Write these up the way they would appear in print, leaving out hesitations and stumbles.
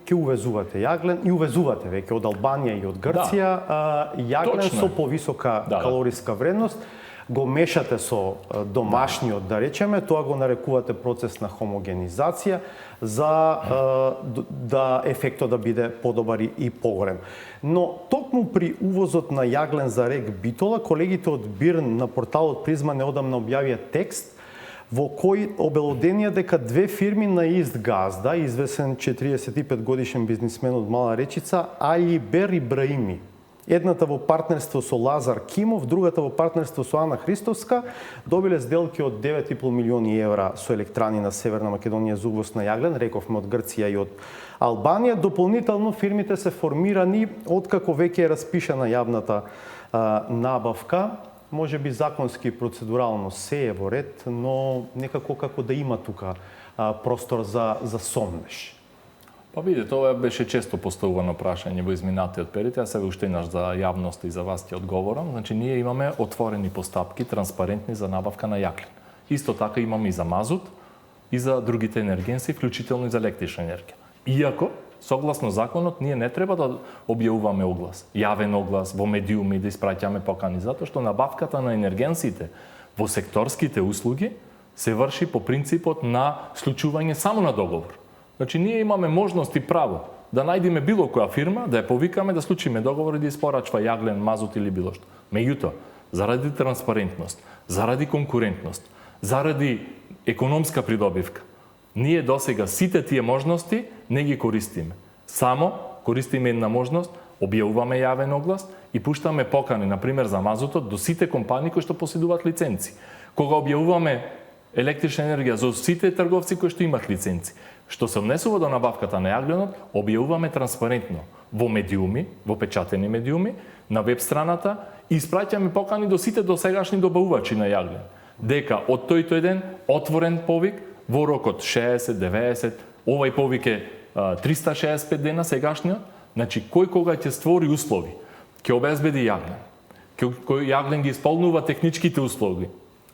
ќе увезувате јаглен и увезувате веќе од Албанија и од Грција јаглен Точно. со повисока калориска вредност, го мешате со домашниот, да речеме, тоа го нарекувате процес на хомогенизација за да ефектот да биде подобар и поголем. Но токму при увозот на јаглен за рек Битола, колегите од БИРН на порталот Призма неодамна објавија текст во кој обелоденија дека две фирми на ист газда, извесен 45 годишен бизнисмен од Мала Речица, Али Бер Ибраими, едната во партнерство со Лазар Кимов, другата во партнерство со Ана Христовска, добиле сделки од 9,5 милиони евра со електрани на Северна Македонија за увоз на јаглен, рековме од Грција и од Албанија. Дополнително фирмите се формирани откако веќе е распишана јавната набавка. Може би законски и процедурално се е во ред, но некако како да има тука простор за сомнеш. Па видите, ова беше често поставувано прашање во изминатиот период, а сега уште еднаш за јавност и за вас ќе одговорам. Значи, ние имаме отворени постапки, транспарентни за набавка на јаглен. Исто така имаме и за мазут, и за другите енергенси, вклучително и за електрична енергија. Иако, согласно законот, ние не треба да објавуваме оглас, јавен оглас во медиуми, да испраќаме покани, затоа што набавката на енергенсите во секторските услуги се врши по принципот на склучување само на договор. Значи, ние имаме можност и право да најдеме било која фирма, да ја повикаме да склучиме договор и да испорачва јаглен, мазут или било што. Меѓутоа, заради транспарентност, заради конкурентност, заради економска придобивка, ние досега сите тие можности не ги користиме. Само користиме една можност, објавуваме јавен оглас и пуштаме покани, например за мазутот, до сите компании кои што поседуваат лиценци. Кога објавуваме електрична енергија за сите трговци кои што имат лиценци. Што се однесува до набавката на јагленот, објавуваме транспарентно во медиуми, во печатени медиуми, на веб страната и испраќаме покани до сите досегашни добавувачи на јаглен. Дека од тој ден отворен повик во рокот 60, 90, овај повик е 365 дена сегашниот, значи кој кога ќе створи услови, ќе обезбеди јаглен, кој јаглен ги исполнува техничките услови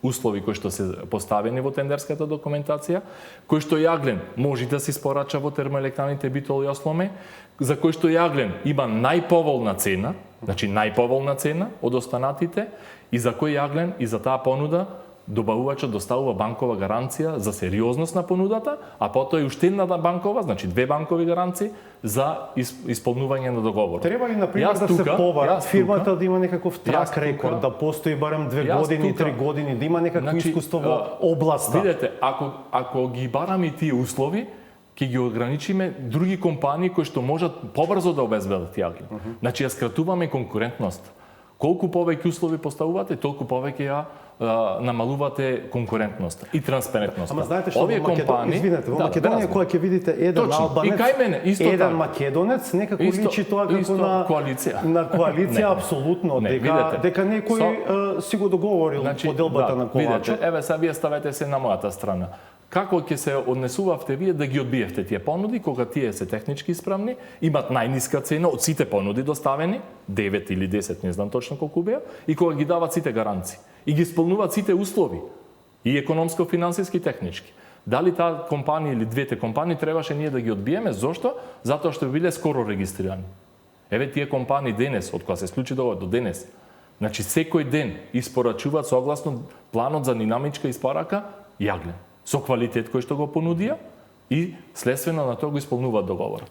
кои што се поставени во тендерската документација, кој што јаглен може да се испорача во термоелектраните Битола и Осломе, за кој што јаглен има најповолна цена, значи најповолна цена од останатите, и за кој јаглен и за таа понуда добавувачот доставува банкова гаранција за сериозност на понудата, а потоа и уште една банкова, значи две банкови гаранции за исполнување на договорот. Треба ли, например, да се побара фирмата да има некаков трак рекорд, да постои барем 2 години, 3 години, да има некакво искуство во областа? Видете, ако ги бараме тие услови, ќе ги ограничиме други компании кои што можат побрзо да обезбедат јаглен. Значи ја скратуваме конкурентност. Колку повеќе услови поставувате, толку повеќе ја намалувате конкурентноста и транспарентноста. Ама знаете што, во Македонија кога ќе видите еден албанец, еден македонец, некако личи тоа како на коалиција. На коалиција апсолутно, дека некој си го договорил поделбата на колачот. Видете, еве сега вие ставете се на мојата страна. Како ќе се однесувавте вие да ги одбиевте тие понуди, кога тие се технички исправни, имат најниска цена од сите понуди доставени, 9 или 10, не знам точно колку беа, и кога ги дават сите гаранции и ги исполнуваат сите услови, и економско-финансиски и технички. Дали таа компанија или двете компании требаше ние да ги одбиеме? Зошто? Затоа што биле скоро регистрирани. Еве тие компании денес, од кога се склучи договор до денес, значи секој ден испорачуваат согласно планот за динамичка испорака јаглен, со квалитет кој што го понудија и следствено на тоа го исполнуваат договорот.